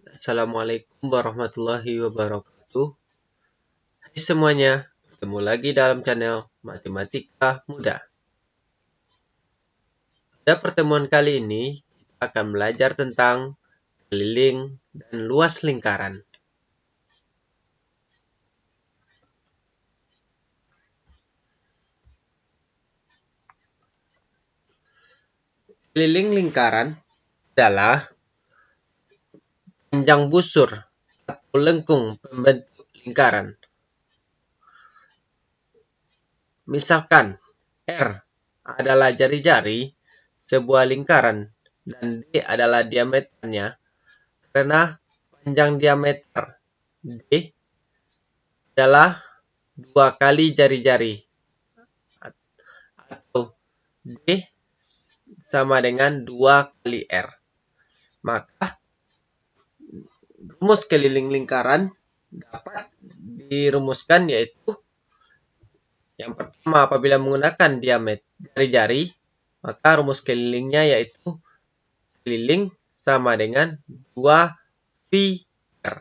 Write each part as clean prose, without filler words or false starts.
Assalamualaikum warahmatullahi wabarakatuh. Hai semuanya, ketemu lagi dalam channel Matematika Mudah. Pada pertemuan kali ini, kita akan belajar tentang keliling dan luas lingkaran. Keliling lingkaran adalah panjang busur atau lengkung pembentuk lingkaran. Misalkan, R adalah jari-jari sebuah lingkaran dan D adalah diameternya, karena panjang diameter D adalah 2 kali jari-jari, atau D sama dengan 2 kali R. Maka rumus keliling lingkaran dapat dirumuskan, yaitu yang pertama, apabila menggunakan diameter jari-jari, maka rumus kelilingnya yaitu keliling sama dengan 2 R.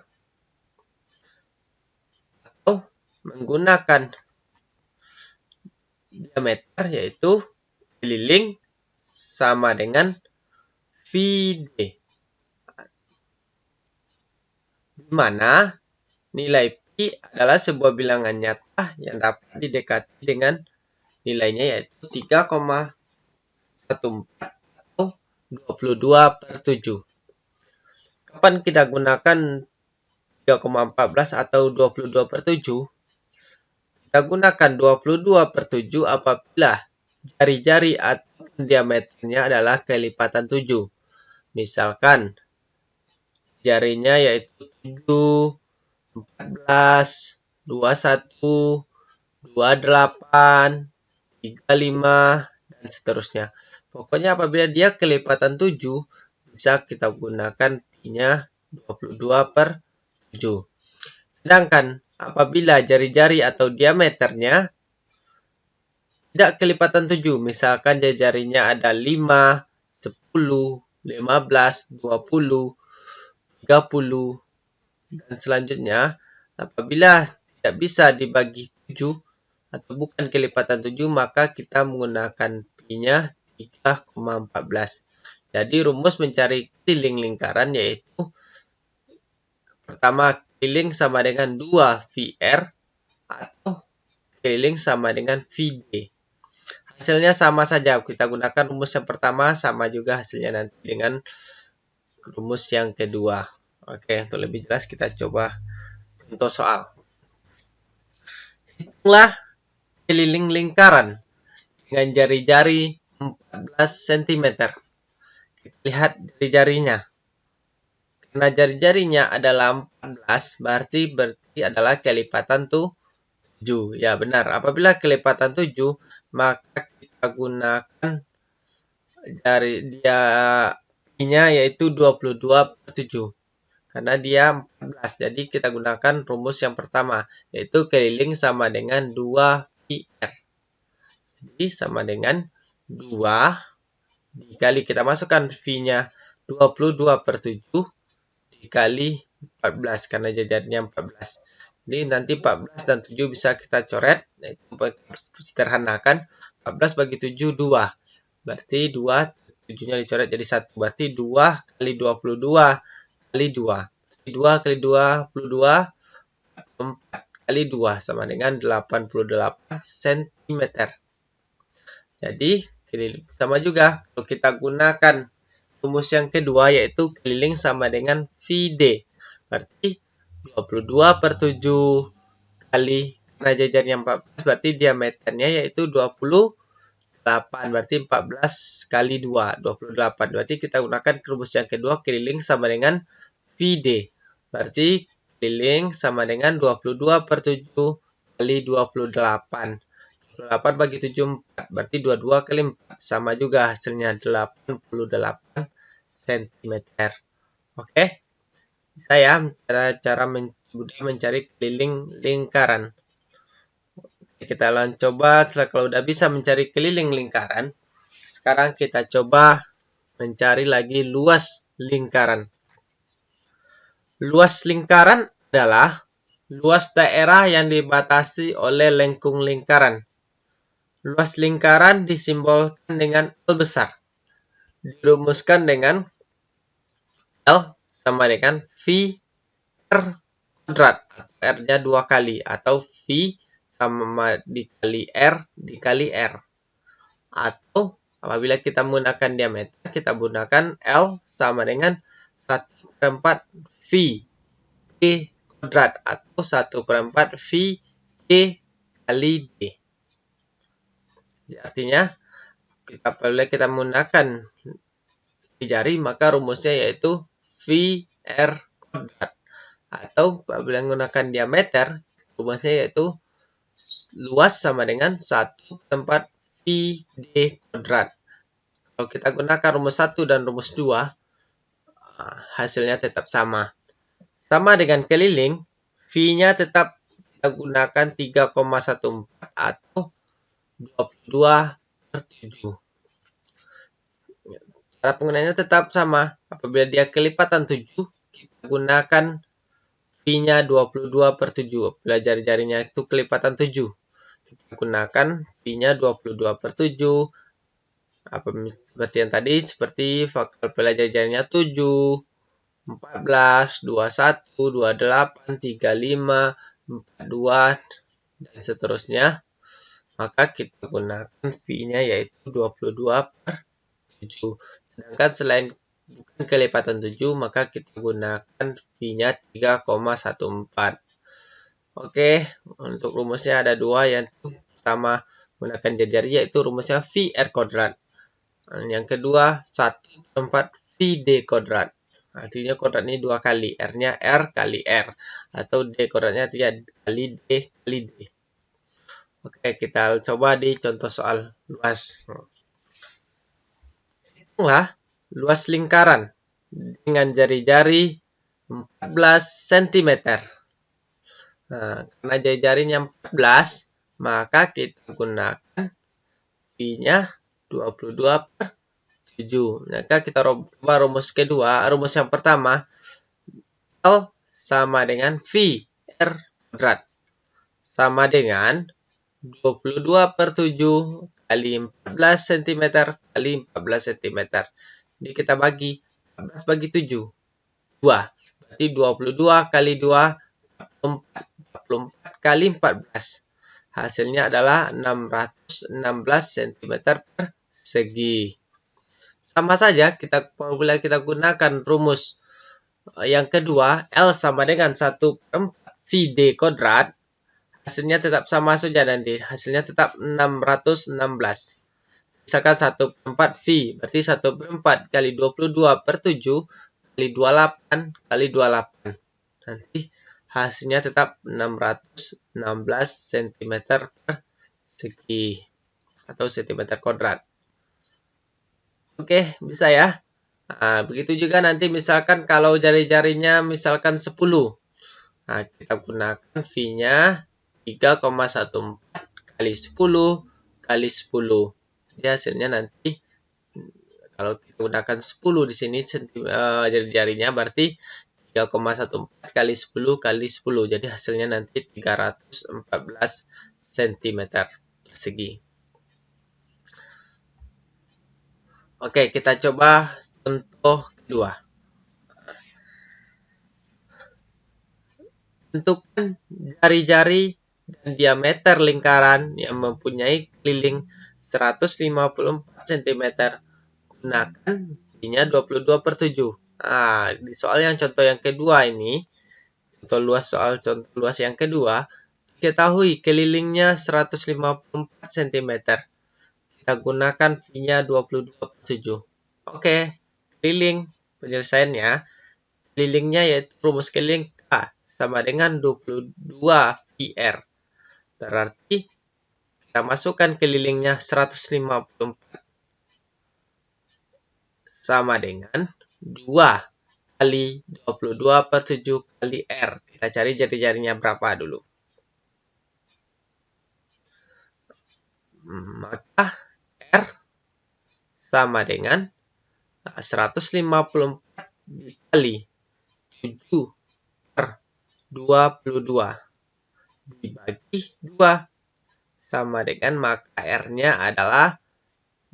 Atau menggunakan diameter, yaitu keliling sama dengan VD, di mana nilai Pi adalah sebuah bilangan nyata yang dapat didekati dengan nilainya, yaitu 3,14 atau 22/7. Kapan kita gunakan 3,14 atau 22/7? Kita gunakan 22/7 apabila jari-jari atau diameternya adalah kelipatan 7. Misalkan jarinya yaitu 7, 14, 21, 28, 35, dan seterusnya. Pokoknya apabila dia kelipatan 7, bisa kita gunakan Pi-nya 22/7. Sedangkan apabila jari-jari atau diameternya tidak kelipatan 7, misalkan jari-jarinya ada 5, 10, 15, 20, 30, dan selanjutnya, apabila tidak bisa dibagi 7 atau bukan kelipatan 7, maka kita menggunakan Pi-nya 3,14. Jadi rumus mencari keliling lingkaran yaitu pertama, keliling sama dengan 2VR atau keliling sama dengan VD. Hasilnya sama saja, kita gunakan rumus yang pertama, sama juga hasilnya nanti dengan rumus yang kedua. Oke, untuk lebih jelas kita coba contoh soal. Hitunglah keliling lingkaran dengan jari-jari 14 cm. Kita lihat jari-jarinya. Karena jari-jarinya adalah 14, berarti adalah kelipatan 7. Ya, benar. Apabila kelipatan 7, maka kita gunakan jari nya yaitu 22/7. Karena dia 14, jadi kita gunakan rumus yang pertama, yaitu keliling sama dengan 2VR. Jadi sama dengan 2 dikali, kita masukkan V-nya 22/7 dikali 14, karena jarinya 14. Jadi nanti 14 dan 7 bisa kita coret, yaitu sederhanakan 14 bagi 7, 2. Berarti 2, 7-nya dicoret jadi 1. Berarti 2 kali 22 kali 2. 2 kali 22, 4 kali 2, sama dengan 88 cm. Jadi, sama juga kalau kita gunakan rumus yang kedua, yaitu keliling sama dengan VD. Berarti 22/7 kali, karena jajarnya 14, berarti diameternya yaitu 28. Berarti 14 kali 2, 28. Berarti kita gunakan rumus yang kedua, keliling sama dengan VD. Berarti keliling sama dengan 22/7 kali 28. 28 bagi 7, 4. Berarti 22 kali 4. Sama juga hasilnya 88 cm. Oke. Kita ya, cara mudah mencari keliling lingkaran. Kita coba, setelah kalau udah bisa mencari keliling lingkaran, sekarang kita coba mencari lagi luas lingkaran. Luas lingkaran adalah luas daerah yang dibatasi oleh lengkung lingkaran. Luas lingkaran disimbolkan dengan L besar. Dirumuskan dengan L sama dengan V R kuadrat. R-nya 2 kali. Atau V sama dikali R dikali R. Atau apabila kita menggunakan diameter, kita gunakan L sama dengan 1/4 V D kuadrat atau 1/4 V D kali D. Artinya, apabila kita menggunakan jari, maka rumusnya yaitu V R kuadrat. Atau apabila menggunakan diameter, rumusnya yaitu luas sama dengan 1/4 V D kuadrat. Kalau kita gunakan rumus 1 dan rumus 2, hasilnya tetap sama. Sama dengan keliling, V-nya tetap kita gunakan 3,14 atau 22/7. Cara penggunaannya tetap sama. Apabila dia kelipatan 7, kita gunakan V-nya 22/7. Apabila jari-jarinya itu kelipatan 7, kita gunakan V-nya 22/7. Seperti yang tadi, seperti apabila jari-jarinya 7, 14, 21, 28, 35, 42, dan seterusnya. Maka kita gunakan V-nya yaitu 22/7. Sedangkan selain bukan kelipatan 7, maka kita gunakan V-nya 3,14. Oke, untuk rumusnya ada 2. Yang pertama menggunakan jari-jari yaitu rumusnya VR kuadrat. Yang kedua 1/4 VD kuadrat. Artinya kuadrat ini 2 kali. R-nya R kali R. Atau D kuadratnya 3 kali D kali D. Oke, kita coba di contoh soal luas. Hitunglah luas lingkaran dengan jari-jari 14 cm. Nah, karena jari-jarinya 14, maka kita gunakan V-nya 22/7. Maka kita coba rumus kedua. Rumus yang pertama, L sama dengan V R kuadrat. Sama dengan 22/7 kali 14 cm kali 14 cm. Jadi kita bagi 14 bagi 7. 2. Berarti 22 kali 2, 44. 44 kali 14. Hasilnya adalah 616 cm persegi. Sama saja, apabila kita gunakan rumus yang kedua, L sama dengan 1/4 VD kuadrat, hasilnya tetap sama saja nanti. Hasilnya tetap 616. Misalkan 1/4 V, berarti 1/4 kali 22/7 kali 28 kali 28. Nanti hasilnya tetap 616 cm persegi atau cm kuadrat. Oke, bisa ya. Nah, begitu juga nanti misalkan kalau jari-jarinya misalkan 10. Nah, kita gunakan V-nya 3,14 kali 10 kali 10. Jadi hasilnya nanti kalau kita gunakan 10 di sini jari-jarinya berarti 3,14 kali 10 kali 10. Jadi hasilnya nanti 314 cm persegi. Oke, kita coba contoh kedua. Tentukan jari-jari dan diameter lingkaran yang mempunyai keliling 154 cm. Gunakan V-nya 22/7. Nah, di soal yang contoh yang kedua ini, soal contoh luas yang kedua, ketahui kelilingnya 154 cm. Kita gunakan V-nya 22/7. Oke, keliling penyelesaiannya. Kelilingnya yaitu rumus keliling K sama dengan 22 VR. Berarti kita masukkan kelilingnya 154 sama dengan 2 kali 22/7 kali R. Kita cari jari-jarinya berapa dulu. Maka R sama dengan 154 dikali 7 22 dibagi 2 sama dengan maka R-nya adalah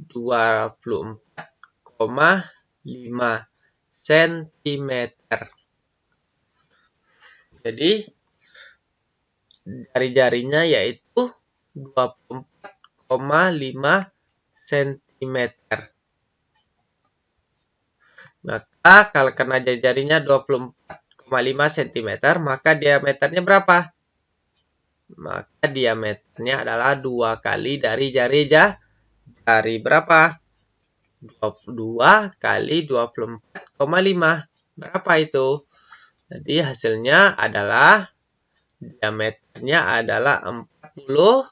24,5 cm. Jadi jari-jarinya yaitu 24,5 cm. Maka kalau karena jari-jarinya 24,5 cm, maka diameternya berapa? Maka diameternya adalah 2 kali dari jari berapa? 22 kali 24,5. Berapa itu? Jadi hasilnya adalah diameternya adalah 40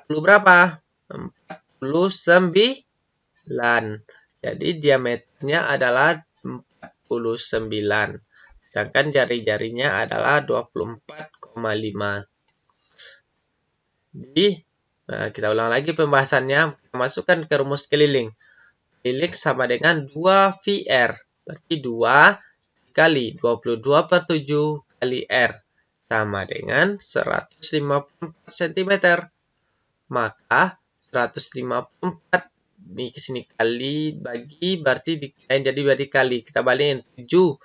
berapa? 49. Jadi diameternya adalah 49. Sedangkan jari-jarinya adalah 24,5. Jadi kita ulang lagi pembahasannya. Kita masukkan ke rumus keliling. Keliling sama dengan 2VR. Berarti 2 kali 22 per 7 kali R. Sama dengan 154 cm. Maka 154 ini kesini kali bagi berarti jadi kali. Kita balikin 7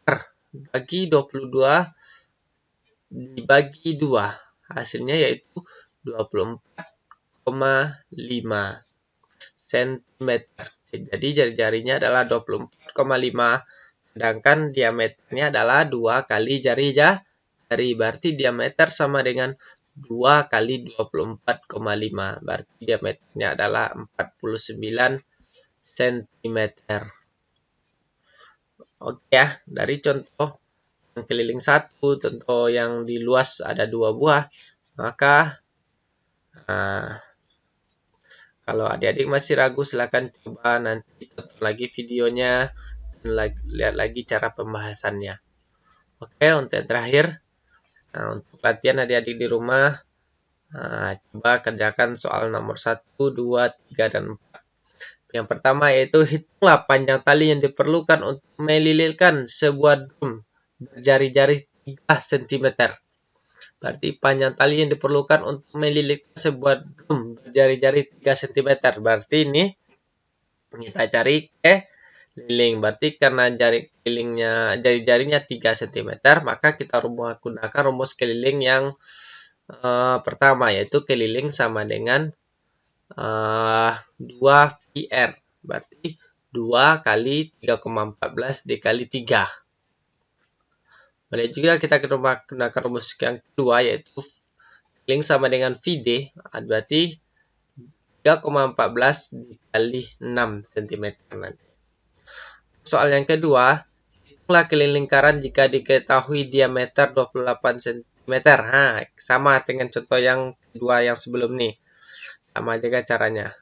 per bagi 22 dibagi 2. Hasilnya yaitu 24,5 cm. Jadi jari-jarinya adalah 24,5, sedangkan diameternya adalah 2 kali jari. Berarti diameter sama dengan 2 kali 24,5. Berarti diameternya adalah 49 cm. Oke ya, dari contoh yang keliling 1, contoh yang di luas ada 2 buah, maka kalau adik-adik masih ragu, silahkan coba nanti tonton lagi videonya dan lihat lagi cara pembahasannya. Oke, untuk yang terakhir, untuk latihan adik-adik di rumah, coba kerjakan soal nomor 1, 2, 3, dan 4. Yang pertama yaitu hitunglah panjang tali yang diperlukan untuk melilitkan sebuah drum berjari-jari 3 cm. Berarti panjang tali yang diperlukan untuk melilitkan sebuah drum berjari-jari 3 cm. Berarti ini kita cari keliling. Berarti karena jari-jarinya 3 cm, maka kita gunakan rumus keliling yang pertama, yaitu keliling sama dengan 2VR. Berarti 2 kali 3,14 dikali 3. Boleh juga kita gunakan rumus yang kedua, yaitu keliling sama dengan VD. Berarti 3,14 dikali 6 cm nanti. Soal yang kedua, hitunglah keliling lingkaran jika diketahui diameter 28 cm. Sama dengan contoh yang kedua yang sebelum nih. Sama juga caranya.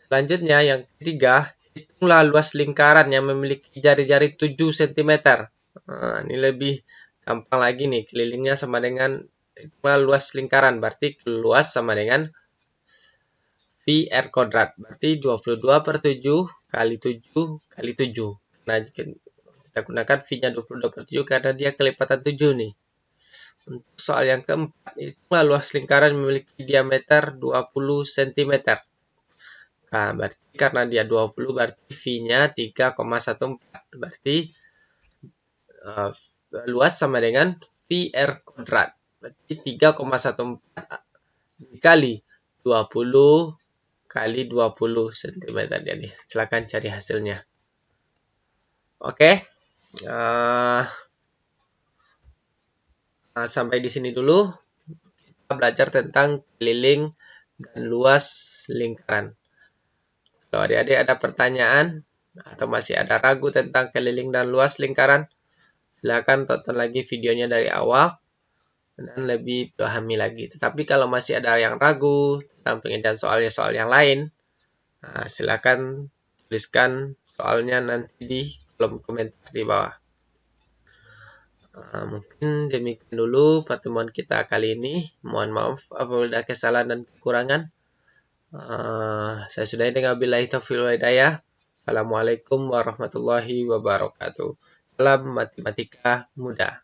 Selanjutnya yang ketiga, hitunglah luas lingkaran yang memiliki jari-jari 7 cm. Ini lebih gampang lagi nih. Kelilingnya sama dengan hitunglah luas lingkaran. Berarti luas sama dengan VR kuadrat. Berarti 22 per 7 kali 7 kali 7. Nah, kita gunakan V-nya 22 per 7 karena dia kelipatan 7 nih. Untuk soal yang keempat, hitunglah luas lingkaran memiliki diameter 20 cm. Nah, berarti karena dia 20, berarti V-nya 3,14. Berarti luas sama dengan VR kuadrat. Berarti 3,14 dikali 20 kali 20 cm. Jadi, silakan cari hasilnya. Oke. Sampai di sini dulu. Kita belajar tentang keliling dan luas lingkaran. Kalau adik-adik ada pertanyaan atau masih ada ragu tentang keliling dan luas lingkaran, silakan tonton lagi videonya dari awal dan lebih pahami lagi. Tetapi kalau masih ada yang ragu tentang pengertian soal yang lain, silakan tuliskan soalnya nanti di kolom komentar di bawah. Mungkin demikian dulu pertemuan kita kali ini. Mohon maaf apabila ada kesalahan dan kekurangan. Saya sudahi dengan billahi taufiq wal hidayah. Assalamualaikum warahmatullahi wabarakatuh. dalam matematika mudah.